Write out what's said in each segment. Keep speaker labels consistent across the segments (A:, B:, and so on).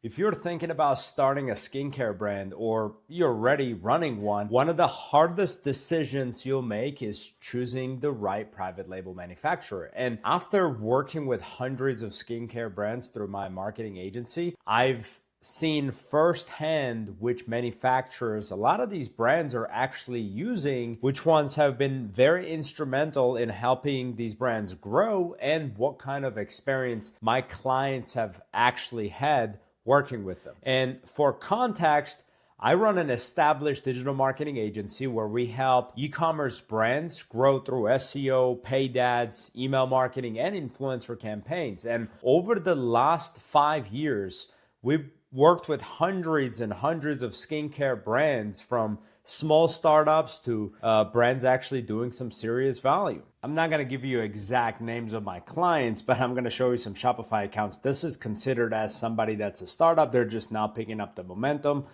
A: If you're thinking about starting a skincare brand or you're already running one of the hardest decisions you'll make is choosing the right private label manufacturer. And after working with hundreds of skincare brands through my marketing agency, I've seen firsthand which manufacturers a lot of these brands are actually using, which ones have been very instrumental in helping these brands grow, and what kind of experience my clients have actually had working with them. And for context, I run an established digital marketing agency where we help e-commerce brands grow through SEO, paid ads, email marketing, and influencer campaigns. And over the last 5 years, we've worked with hundreds and hundreds of skincare brands, from small startups to brands actually doing some serious value. I'm not going to give you exact names of my clients, but I'm going to show you some Shopify accounts. This is considered as somebody that's a startup. They're just now picking up the momentum.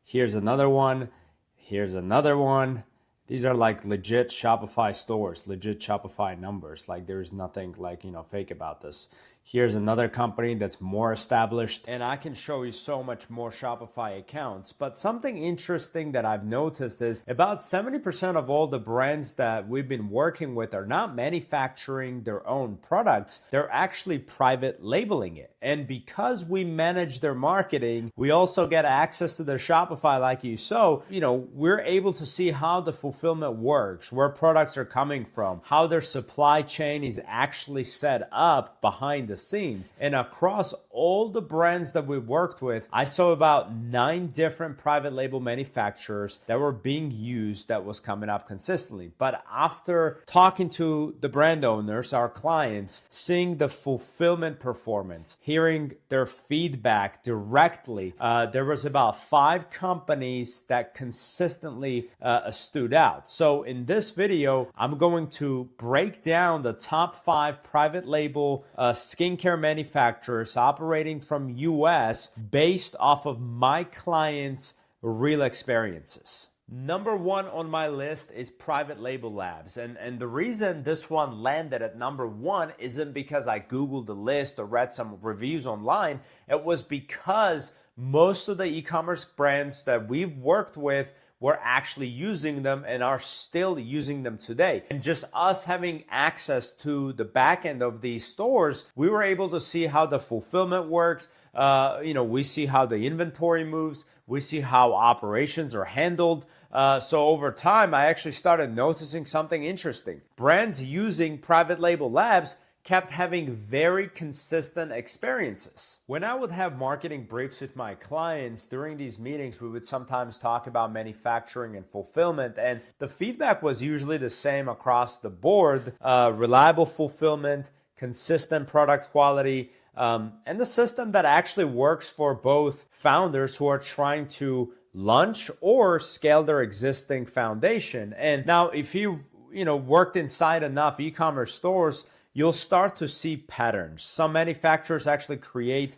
A: Here's another one. Here's another one. These are like legit Shopify stores, legit Shopify numbers. Like there's nothing like, fake about this. Here's another company that's more established, and I can show you so much more Shopify accounts. But something interesting that I've noticed is about 70% of all the brands that we've been working with are not manufacturing their own products. They're actually private labeling it. And because we manage their marketing, we also get access to their Shopify like you saw. We're able to see how the fulfillment works, where products are coming from, how their supply chain is actually set up behind the scenes. And across all the brands that we worked with, I saw about 9 different private label manufacturers that were being used that was coming up consistently. But after talking to the brand owners, our clients, seeing the fulfillment performance, hearing their feedback directly, there was about 5 companies that consistently stood out. So in this video, I'm going to break down the top 5 private label skincare manufacturers operating from US based off of my clients' real experiences. Number 1 on my list is Private Label Labs. And the reason this one landed at number 1 isn't because I Googled the list or read some reviews online. It was because most of the e-commerce brands that we've worked with were actually using them and are still using them today. And just us having access to the back end of these stores, we were able to see how the fulfillment works. We see how the inventory moves. We see how operations are handled. So over time, I actually started noticing something interesting. Brands using Private Label Labs kept having very consistent experiences. When I would have marketing briefs with my clients, during these meetings, we would sometimes talk about manufacturing and fulfillment, and the feedback was usually the same across the board: reliable fulfillment, consistent product quality, and the system that actually works for both founders who are trying to launch or scale their existing foundation. And now if you've worked inside enough e-commerce stores, you'll start to see patterns. Some manufacturers actually create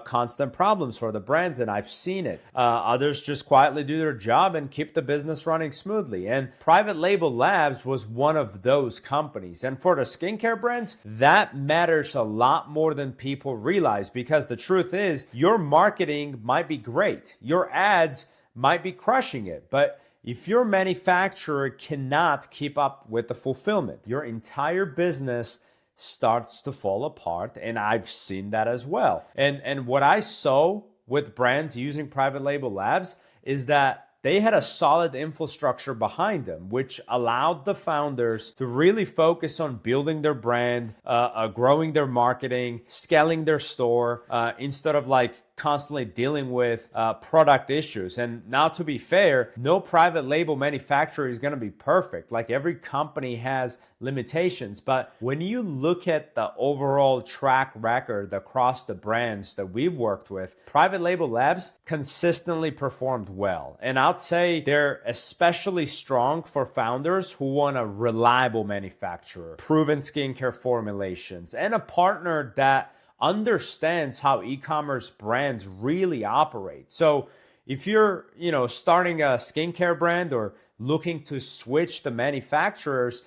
A: constant problems for the brands, and I've seen it. Others just quietly do their job and keep the business running smoothly. And Private Label Labs was one of those companies. And for the skincare brands, that matters a lot more than people realize, because the truth is, your marketing might be great. Your ads might be crushing it, but if your manufacturer cannot keep up with the fulfillment, your entire business starts to fall apart. And I've seen that as well. And what I saw with brands using Private Label Labs is that they had a solid infrastructure behind them, which allowed the founders to really focus on building their brand, growing their marketing, scaling their store, instead of constantly dealing with product issues. And now, to be fair, no private label manufacturer is going to be perfect. Every company has limitations. But when you look at the overall track record across the brands that we've worked with, Private Label Labs consistently performed well. And I'd say they're especially strong for founders who want a reliable manufacturer, proven skincare formulations, and a partner that understands how e-commerce brands really operate. So if you're, starting a skincare brand or looking to switch the manufacturers,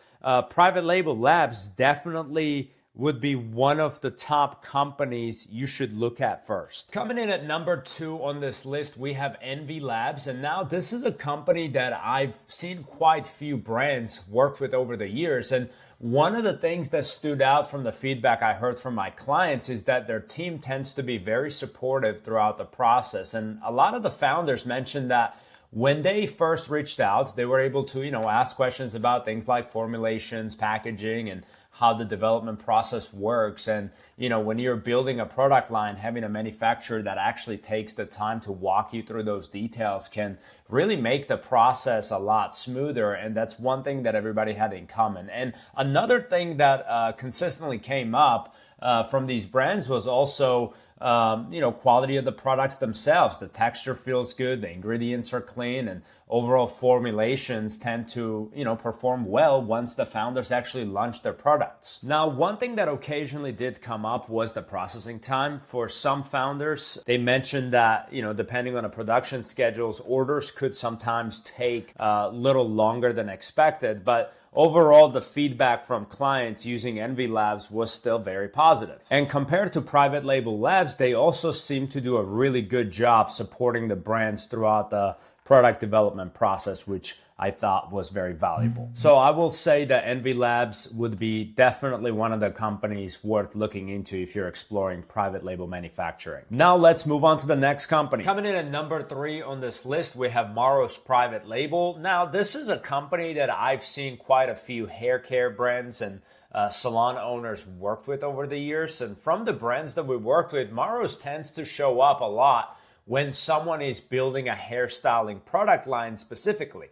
A: Private Label Labs definitely would be one of the top companies you should look at first. Coming in at number 2 on this list, we have Envii Labs. And now this is a company that I've seen quite few brands work with over the years. And one of the things that stood out from the feedback I heard from my clients is that their team tends to be very supportive throughout the process. And a lot of the founders mentioned that when they first reached out, they were able to, ask questions about things like formulations, packaging, and how the development process works. And, when you're building a product line, having a manufacturer that actually takes the time to walk you through those details can really make the process a lot smoother. And that's one thing that everybody had in common. And another thing that consistently came up from these brands was also quality of the products themselves. The texture feels good, the ingredients are clean, and overall formulations tend to, perform well once the founders actually launch their products. Now, one thing that occasionally did come up was the processing time. For some founders, they mentioned that, depending on the production schedules, orders could sometimes take a little longer than expected, but overall, the feedback from clients using Envii Labs was still very positive. And compared to private label labs, they also seem to do a really good job supporting the brands throughout the product development process, which I thought was very valuable. So I will say that Envii Labs would be definitely one of the companies worth looking into if you're exploring private label manufacturing. Now let's move on to the next company. Coming in at number 3 on this list, we have Morrow's private label. Now this is a company that I've seen quite a few hair care brands and salon owners work with over the years. And from the brands that we work with, Morrow's tends to show up a lot when someone is building a hairstyling product line specifically.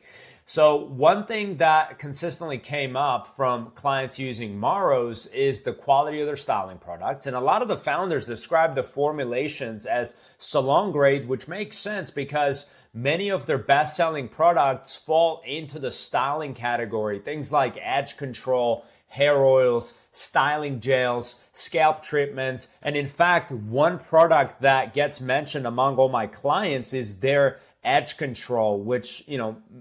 A: So one thing that consistently came up from clients using Morrow's is the quality of their styling products. And a lot of the founders describe the formulations as salon grade, which makes sense because many of their best-selling products fall into the styling category. Things like edge control, hair oils, styling gels, scalp treatments. And in fact, one product that gets mentioned among all my clients is their edge control, which,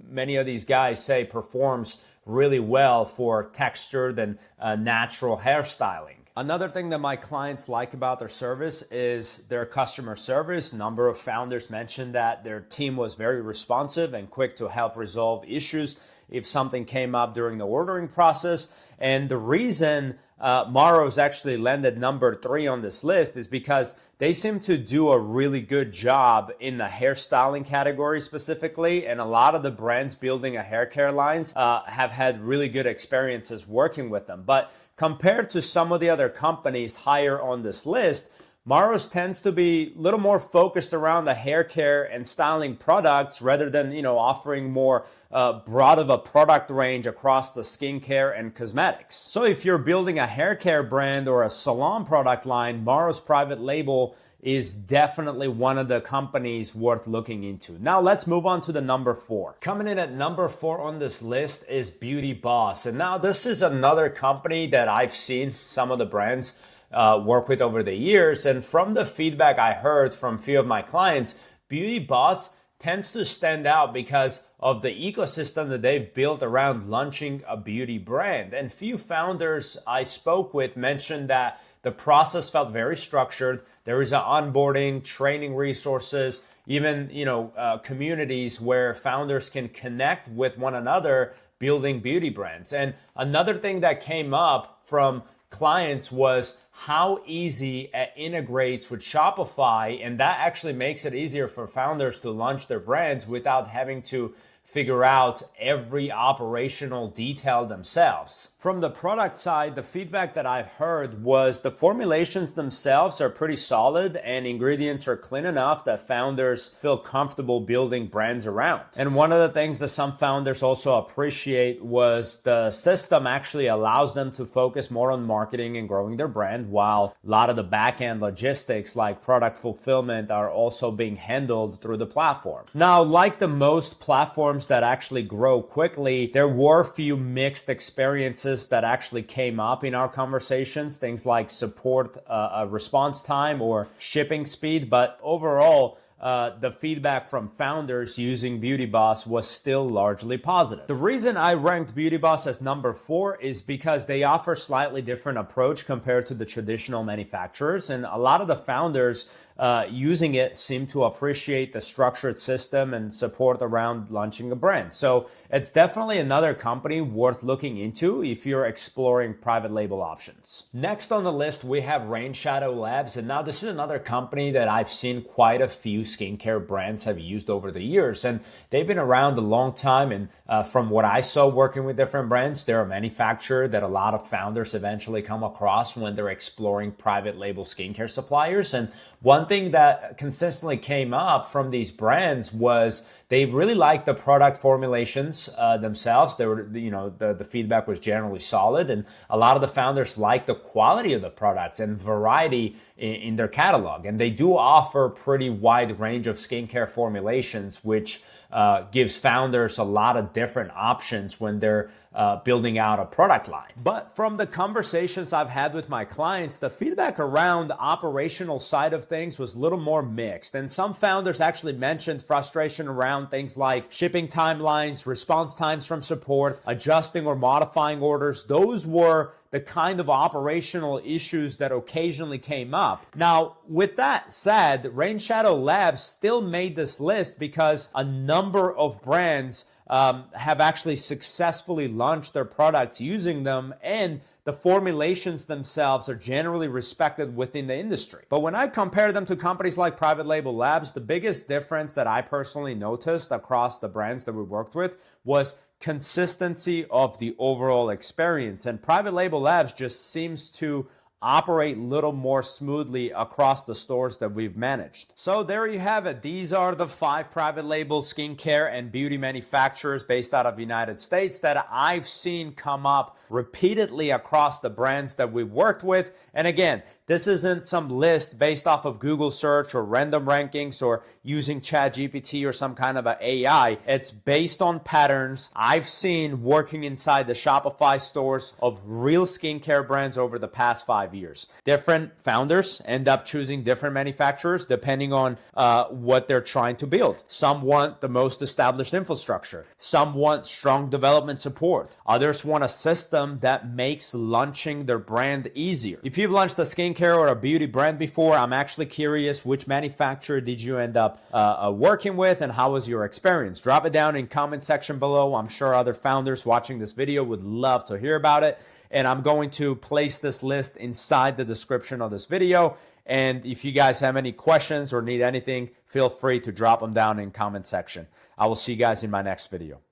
A: many of these guys say performs really well for textured and natural hairstyling. Another thing that my clients like about their service is their customer service. A number of founders mentioned that their team was very responsive and quick to help resolve issues if something came up during the ordering process. And the reason Morrow's actually landed number 3 on this list is because they seem to do a really good job in the hairstyling category specifically. And a lot of the brands building a hair care lines have had really good experiences working with them. But compared to some of the other companies higher on this list, Morrow's tends to be a little more focused around the hair care and styling products rather than, offering more broad of a product range across the skincare and cosmetics. So if you're building a hair care brand or a salon product line, Morrow's private label is definitely one of the companies worth looking into. Now let's move on to the number 4. Coming in at number 4 on this list is Beauty Boss. And now this is another company that I've seen some of the brands work with over the years. And from the feedback I heard from a few of my clients, Beauty Boss tends to stand out because of the ecosystem that they've built around launching a beauty brand. And few founders I spoke with mentioned that the process felt very structured. There is an onboarding, training resources, even communities where founders can connect with one another building beauty brands. And another thing that came up from clients was how easy it integrates with Shopify, and that actually makes it easier for founders to launch their brands without having to figure out every operational detail themselves. From the product side, the feedback that I've heard was the formulations themselves are pretty solid and ingredients are clean enough that founders feel comfortable building brands around. And one of the things that some founders also appreciate was the system actually allows them to focus more on marketing and growing their brand, while a lot of the back-end logistics like product fulfillment are also being handled through the platform. Now, like the most platforms that actually grow quickly, there were a few mixed experiences that actually came up in our conversations, things like support response time or shipping speed. But overall, the feedback from founders using Beauty Boss was still largely positive. The reason I ranked Beauty Boss as number 4 is because they offer slightly different approach compared to the traditional manufacturers, and a lot of the founders using it seem to appreciate the structured system and support around launching a brand. So it's definitely another company worth looking into if you're exploring private label options. Next on the list, we have RainShadow Labs. And now this is another company that I've seen quite a few skincare brands have used over the years. And they've been around a long time. And from what I saw working with different brands, they're a manufacturer that a lot of founders eventually come across when they're exploring private label skincare suppliers. And one thing that consistently came up from these brands was they really liked the product formulations themselves. They were, the feedback was generally solid, and a lot of the founders liked the quality of the products and variety in their catalog. And they do offer pretty wide range of skincare formulations, which gives founders a lot of different options when they're building out a product line. But from the conversations I've had with my clients, the feedback around the operational side of things was a little more mixed. And some founders actually mentioned frustration around things like shipping timelines, response times from support, adjusting or modifying orders. Those were the kind of operational issues that occasionally came up. Now, with that said, RainShadow Labs still made this list because a number of brands have actually successfully launched their products using them, and the formulations themselves are generally respected within the industry. But when I compare them to companies like Private Label Labs, the biggest difference that I personally noticed across the brands that we worked with was consistency of the overall experience. And Private Label Labs just seems to operate a little more smoothly across the stores that we've managed. So there you have it. These are the 5 private label skincare and beauty manufacturers based out of the United States that I've seen come up repeatedly across the brands that we've worked with. And again, this isn't some list based off of Google search or random rankings or using ChatGPT or some kind of an AI. It's based on patterns I've seen working inside the Shopify stores of real skincare brands over the past 5 years. Different founders end up choosing different manufacturers depending on what they're trying to build. Some want the most established infrastructure. Some want strong development support. Others want a system that makes launching their brand easier. If you've launched a skincare or a beauty brand before, I'm actually curious, which manufacturer did you end up working with, and how was your experience? Drop it down in comment section below. I'm sure other founders watching this video would love to hear about it. And I'm going to place this list inside the description of this video. And if you guys have any questions or need anything, feel free to drop them down in comment section. I will see you guys in my next video.